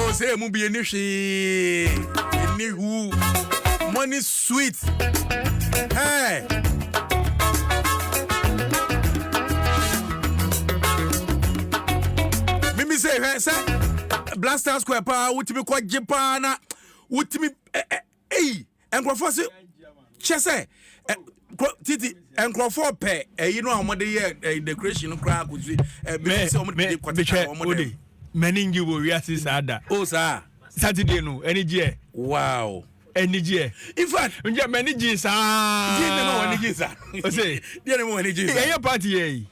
Oh, say mu be any she any who money sweet. Hey. Mimi say Blaster Square pa wutimi kwa jipa na wutimi enkrofo se chese titi enkrofo pe you know amode ye decoration kra akuzi be say omode kwata omode meningi wo wiase sada oh sir Saturday no energy wow energy in fact nje meningi sa je ne mo energy sa o say je ne mo energy sa ye party ye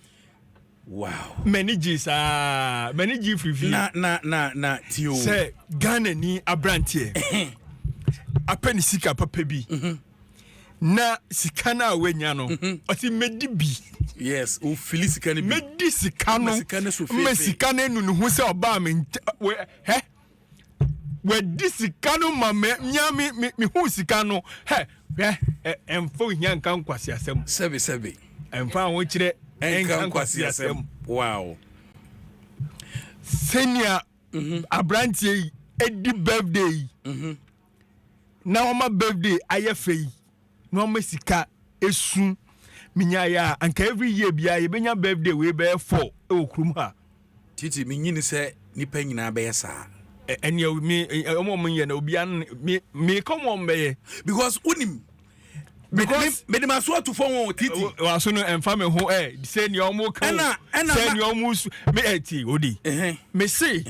wow meningi sa meningi free na tio say Ghana ni abrantie apeni sika papa bi na sika na wenya no oti medi bi yes o filisika ne bi medi sika no me sika na enu hu se oba me he we di sika no ma me hu sika no he emfo hia nkan kwasiasem sebe emfa ho kire nkan kwasiasem wow senior abrantie edi birthday na oma birthday ayefei na oma sika esu minya ya anka every year bia ye benya birthday we be 4 e okrum ha titi minyini se nipa nyina be yesa ene mi omo ye na obi an me come on be because unim because me dem aso to phone titi waso no emfa me ho say ni omo kan say ni omo me eti odi me say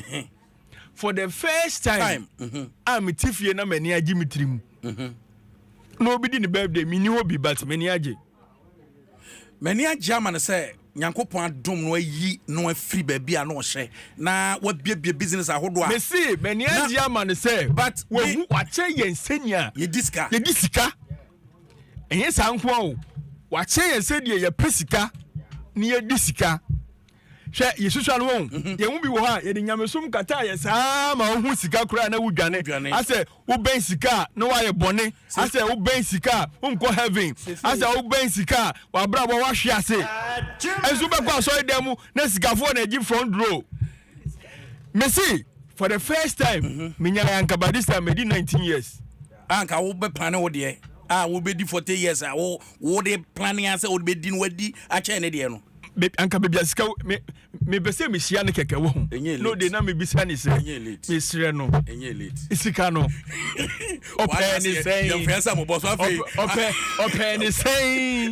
for the first time I'm tifie na mani agi mitrim no be di ni birthday mi ni obi but mani agi man say Nyankopon adom no ayi no afiri ba bia no hye na wa bia business ahodo a me see mani agi man say but we wache yen senia ye disika enye sanko o wache yen sedie ye pesika ni ye disika hwe ye susua no won ye hu bi wo ha ye de nyamesum kata ye saa ma wo hu sika kura na wudwane ase wo ben sika no wa ye bone ase wo ben sika unko heaven ase wo ben sika wa bra bo wa hwe ase ezu be kwa so dem na sikafo na gi front row me see for the first time minya yanka badista me di 19 years anka wo be plan wo de wo be di 40 years wo de planning ase wo be di no wadi a che ne de no anka bebia sika me bese me hia ne keke wo no de na me bisa ni se me sire no enye late isika no open ni say your friends am boss afi open ni say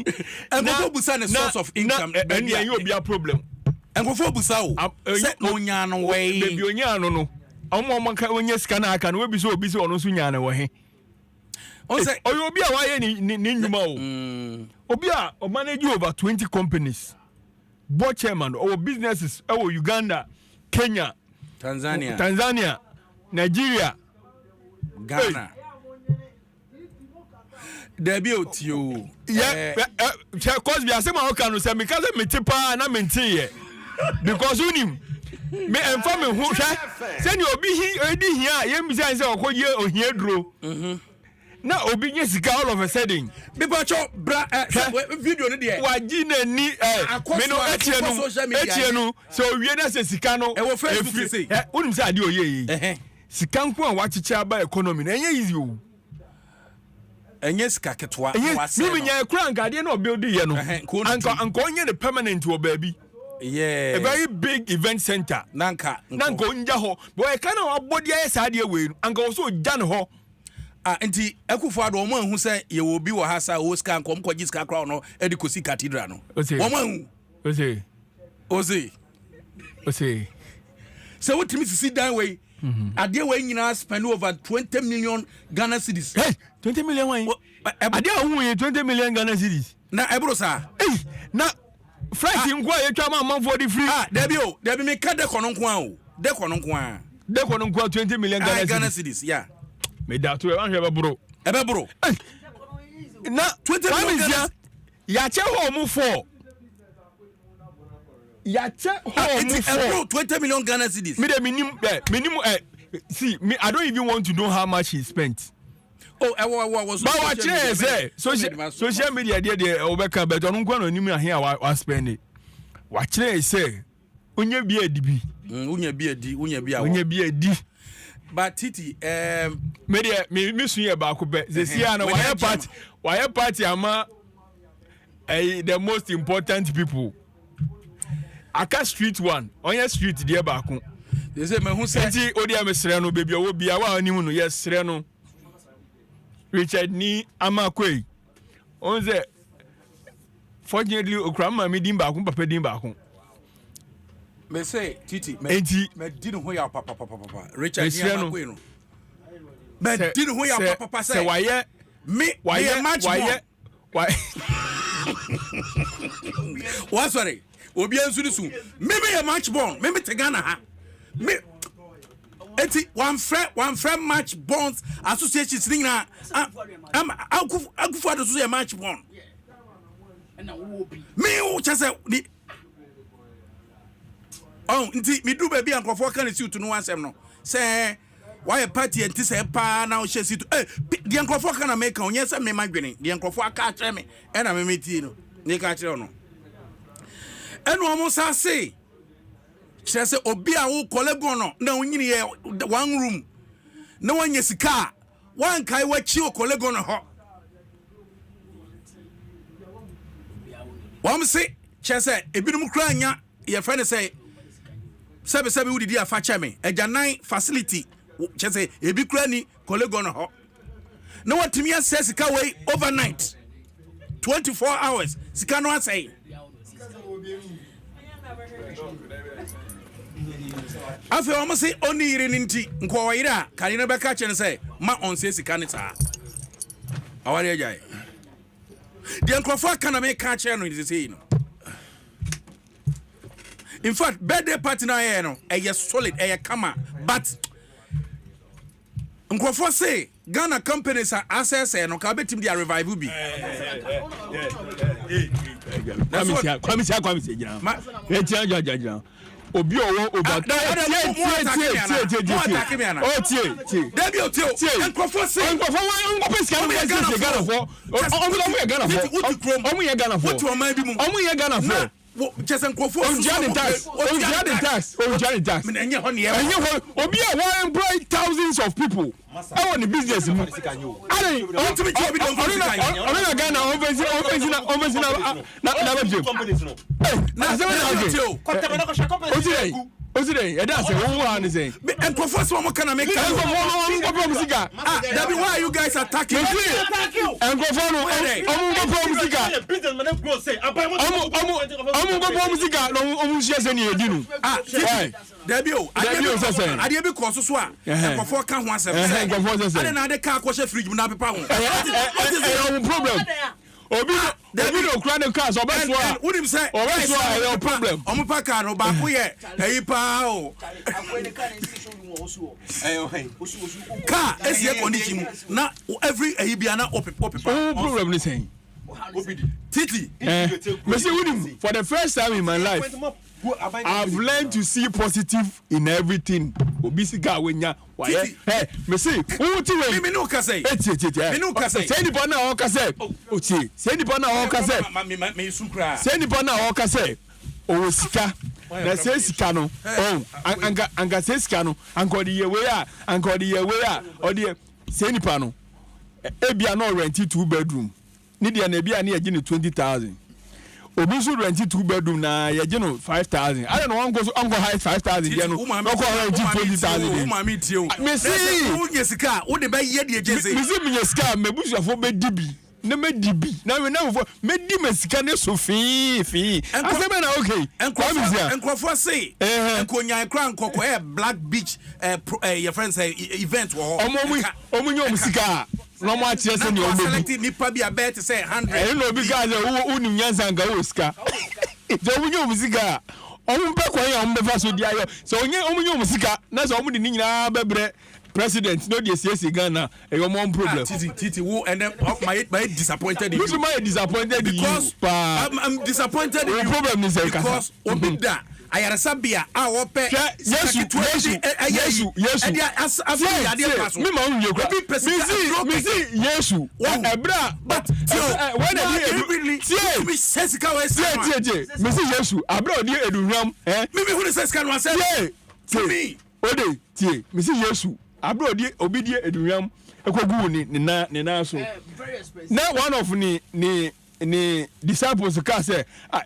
and go busa ne source of income and you obi a problem and go for busa o say no nya no we be onya no no omo ka onya sika na aka no we bi so obi so ono so nya na wo he on say obi a wa ye ni nyuma o obi a o manage over 20 companies board chairman our businesses Uganda, Kenya, Tanzania, Nigeria, Ghana. Debut you. Yeah, cause we are saying how can say because me tipa na mentie because unim me inform me who say you obi edi here ye mi say okoye ohia duro na obi nye sika all of a sudden people cho bra video no de waji na ni me no etie no so wie na se sika no e wo Facebook say unim say ade oye sika nko a wachicha ba economy na enye easy o enye sika ketwa wase mi nya kura ngade na build ye no anko onye the permanent wo baby yeah a very big event center nanka onja ho boy kana wabodi aye saade we anko so jan ho enti ekufo ado omo hu se ye wo bi wo ha sa o ska nkom kwaji ska kra no edikosi cathedral no omo hu ose se wotimi sisi dan we ade we nyina spend over 20 million Ghana cedis hey 20 million wan ade hu ye 20 million Ghana cedis na ebro sa na flight nkwa ye twa ma for the free debi me ka de kono nkwa o de kono nkwa 20 million Ghana cedis yeah me da to e wan hwe bro na 20 million ya che ho mu for ya che ho mu for 20 million Ghana cedis me de minimum see me I don't even want to know how much he spent was but what say social media there obeka but on nkwa no nim ahia wa spend it what say onye bi adibi unya bi adi but Titi me suye ba ko be zesia na why party ama the most important people aka street one on street there ba ko they say me hu say enti odi am sere no baby owo bia wa ani mu no yes sere no Richard ni amakoi on say fortunately okrama me din ba ko papa din ba ko me say Titi me din ho ya papa Richard ni amakoi no me din ho ya papa say why match why what sorry obi ansu ni su me match born me tegana ha me eti one friend match bonds association thing na akufu ado so match bond me o chase ni oh nti me do baby ankofo kan si utu no asem no say why party enti say pa na o shesi to the ankofo kan na make onye say me madwene the ankofo aka kire me e na me meti no ni ka kire no enu omo sa say chese obi a wo kolego no na onyini ye one room na wanya sika wan kai wachi o kolego no ho wam se chese ebinum kra anya ye friend say sebe udidi afa cheme ejanan facility chese ebi kra ni kolego no ho na watimi ase sika we overnight 24 hours sika no asay afi o mo say oni yire nti nko wayire a kani na beka che ne say ma on say sika ne taa awari ajai de nkrofo aka na me ka che no say no in fact birthday party na here no e solid e kama but nkrofo say Ghana companies are access no ka betim dia revival bi kwamisi jina ma obi owo oba tie debi o tie enkofo se enkofo ska me Ghana for omu ye Ghana for what o man bi mu omu ye Ghana for chese enkofo on tax me enye ho ne obi a won employ thousands of people I want the business mu are on to be obi don on Ghana on na budget na se na Ozire, e da say who wan say. Enkofo so mo kana make. Enkofo musika. That be why you guys attacking. Enkofo no omu musika. Business man go say. Omu musika no omu share say ni edi no. Why? That be o. Ade be course so a. Enkofo ka ho asem. Enkofo say. Ade na ade ka akoshe fridge mu na pepa ho. What is the problem? Obi no kra ne cars obeso a wonim say obeso your problem omo pa car no ba ko ye eyi pa o car esi e condition mu na every eyi bia na opepa problem ni saying Titi me say wonim for the first time in my life I've learned to see positive in everything. Obisika wenya why me say who ti we me no ka say me no ka say ni bona o ka say o ti say ni bona o ka say me sukra say ni bona o ka say o sika na say sika no anga say sika no anga the year we o the say ni pa no e bia no rent 2 bedroom ni dia na bia na ye ni 20,000 obi so rent 2 bedroom na ye je no 5,000 I don't know go high 5,000 ye no go rent 20,000 mama tie o me see wo nyesika wo de ba ye de je say me see me nyesika me busuafo be dibi na me dibi na me di mesika ne so fi aseme na okay enkrofo say enkonya kra nkoko Black Beach your friends event wo omo nyom sika no mo atie se ni o selected nipa bi abet say 100 no bi guys unu nyanza nga wo sika je omo nyom sika omo be kwa ya omo be fa so dia yo so onye omo nyom sika na so omo di ni nyina bebre president no dey say Ghana e your mom problem Titi wo and then my disappointed in you. You my disappointed because I'm disappointed in you. Problem is because obida ayarasabia a wo pe yes me ma unye kwa me see yesu ebra but when me sesika we say me see yesu abra odi eduhwam me hu sesika no say to me ode tie me see yesu abro di obi di edunyam ekogu ni na so na one of ni disciples ka say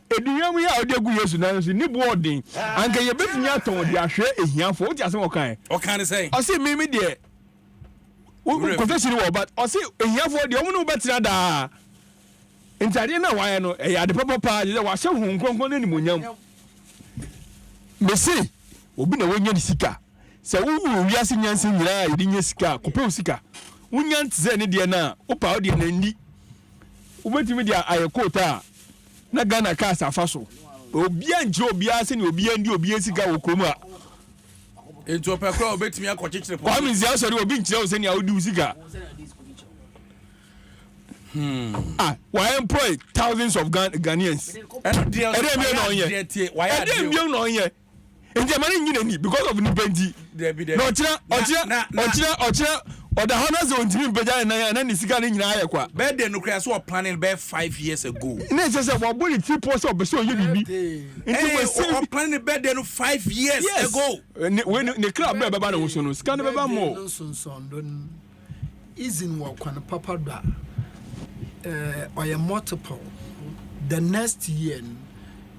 edunyam ya odi egu Yesu na so ni boarding anka ye betumi aton di ahwe ehiafo o ti ase wo kan say o say me de confession wo but o say ehiafo de o mu no betina da ntade na wa no e ya de papa de wa hye hu nkronkron ni monyam me say obi na wonya ni sika se wo wiase nyanse nyira ya de nya sika kopɛ sika wonya ntse ne de na opa o de na ndi ubetimi dia ayekota na Ghana ka safa so obia nje obia se ne obia ndi obia sika wo krom a ento opekra obetimi akɔkyekyere po kwa minzia so de obi nkyere wo se ne awudi sika why employ thousands of Ghanaians and mani nyina ni because of nipendi no ochira oda honas on timi beja na ni sika ni nyina ayekwa be de no kra so planning be 5 years ago na say we body 3 post of so ye bibi into we planning be de no 5 years ago when the club be baba na so no sika na baba mo izin wa kwana papa da or multiple the next year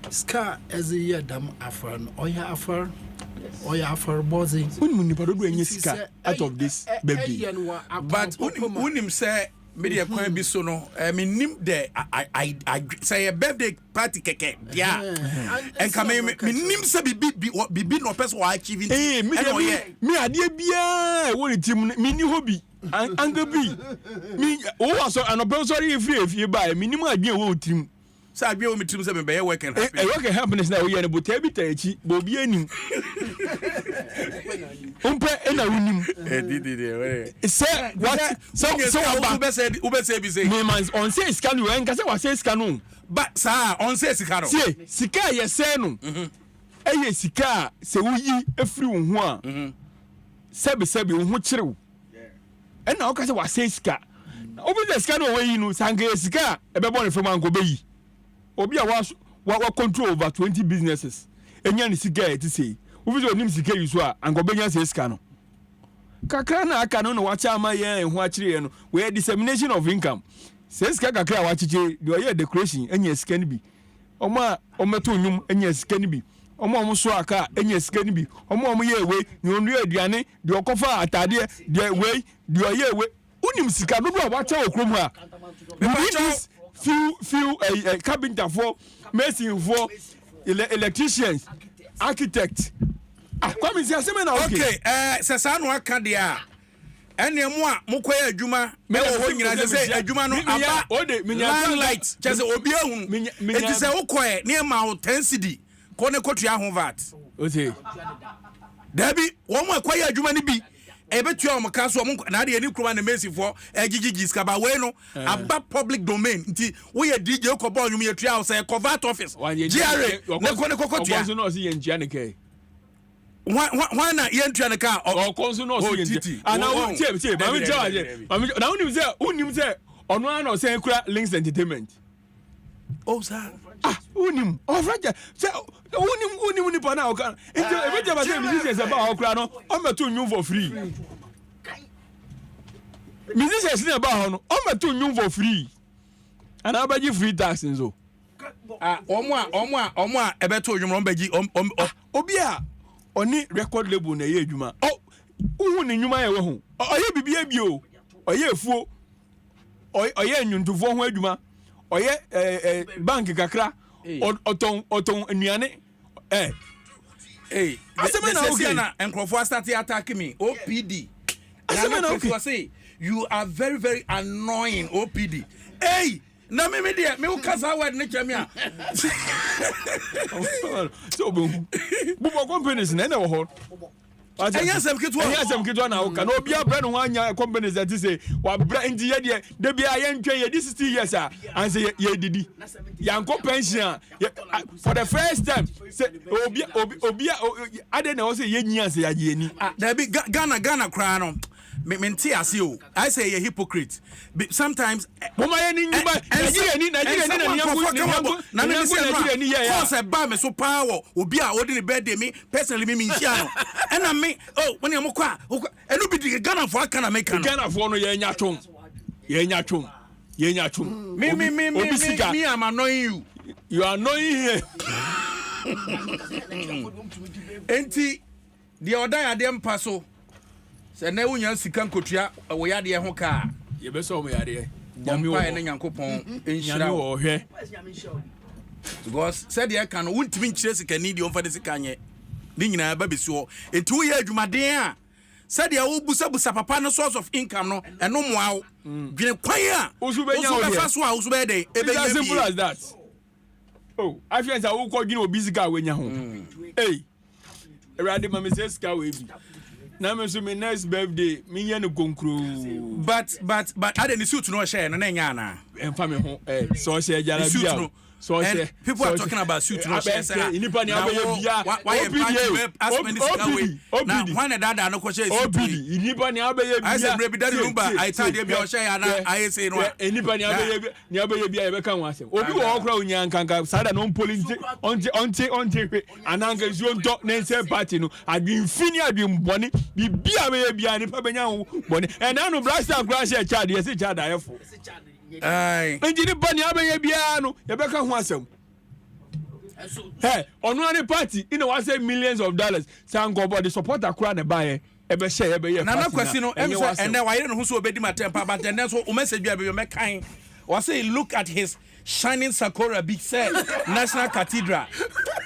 ska as a year dam afran oya afar bozi unmu nipa do enye sika out of this baby but unim say media kwan bi so no me nim de I say a birthday party keke yeah and come me nim say bibi no person wa achieve me ade bia wo team me ni hobby anga bi me wo so anobe sorry efie ba me nim adwen wo team say adwen wo me team say me be work and happiness na wo ye ne but e bi ta echi bo bi anim umpe ena unim say what so ube say bi say me man on say scan we nka say wa say scan but sir on say sika no say sika ye say no eye sika se wo yi efiri wo ho a sebe wo ho kirew ena o ka say wa say sika obi the scan wo yi no sanka sika e be born from anko be yi obi a wa control over 20 businesses enya ni sika e ti say obi zo nim sika yi so a anko be nya say sika no kakra na aka no wa cha ma ye ho akire ye no we dissemination of income say sika kakra wa chiche de oye decoration enya sika ni bi omo ometo nyum enya sika ni bi omo so aka enya sika ni bi omo ye we ni onu aduane de okofa atade de we de oye we unim sika dodo wa cha okrom ha few carpenter for mason for electricians architects kwa mi aseme na okay se sa no aka de a ene mu a mokoye adwuma me wo nyina se adwuma no aba light chese obi ehunu enti se wokoye ne ma wo 10 cedi ko ne kotua ho vat okay dabi wo mo akoye adwuma ne bi ebetua o mka so na de ani kroma na mesi for gigigi skaba we no aba public domain nti wo ye DJ ko ball nyum ye tua o se covert office GRA ne ko ne kokotua so no si ye ntia ne kai why na ye ntua ne ka o konso no si ye ntia ana wo tie mami jawaje na unim se ono ana o se kura Links Entertainment oh sir unim ofraja se unim ni pana o kan nti ebeje ba se musicians ba o kura no o meto nyum for free musicians na ba ho no o meto nyum for free ana abaji free tax nzo omo a ebeto nyum ro baji obi a oni record label na ye adwuma uhu ni nyuma ye we ho oye bibia bi o oye efuo oye nyuntufo ho adwuma oye bank kakra oton nnuane asema na okay na enkrofo start attack me OPD asema na okay say you are very very annoying OPD na me dia me ukasa word ne chamia so bubo companies na wo ho Anyasem kitwa na o kana obi abra no anya companies that say wa bra ndi ye de bia ye ntwe ye 60 years and say ye didi ya nko pension for the first time say obi ade na o say ye nyi say ya ye ni there be Ghana cry no me ase o I say a hypocrite sometimes mama ye ni nyuma Nigeria ni na me say cause ba me so power obi a odi ne birthday me personally me nchia no and me when you kwa enu bi Ghana for Ghana make Ghana for no yenya chum. Me, I'm annoying you. You are annoying here. Enti the odaya dem paso. Se na wunya sika nkotua wo yade ho ka. Ye be so mo yade. Nyame wo ne Nyankopɔn enhyira wo hwe. Because said ye kan wuntimi nkyire sika ni de omfa de sika nye. Ni nyina ba besi ho. Enti wo ye adwumaden a said ye wo busa papa no source of income no eno moa wo. Dwene kwan a usu benya wo fa so a usu be dey ebe as simple as that. Oh, I feel say wo ko gine obi sika wenya ho. Hey. Erade mama say sika we bi. Na me so me next birthday me yen konkro. But I didn't suit no share no nya na. Emfa me ho so share jara bia. So people are talking about suit no share say. Inipa ni abaye bia. Now when that no ko share suit. Inipa ni abaye bia. I say baby daddy number I tell them your share na I say no. Inipa ni abaye bia e be kan wasem. Obi wo okra onya nkanka sada no politi onte ananga nsuo nto na nse party no adwin fini adwin boni bibia be bia ni pa benya wo boni e na no blaster crash e child ye se child ayefo ai enjini boni abaye bia no ye be ka ho asem hey onu ani party ina wa say millions of dollars sango body support akura na buy e be share e be ye na kwasi no em say ene wa yire no so obedi matempa but ene so o message bia be me kan wa say look at his shining sakura big set National Cathedral.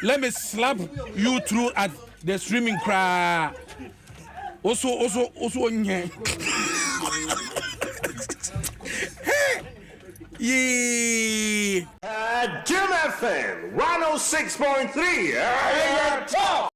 Let me slap you through at the streaming cry. Also nye. Jim FM 106.3.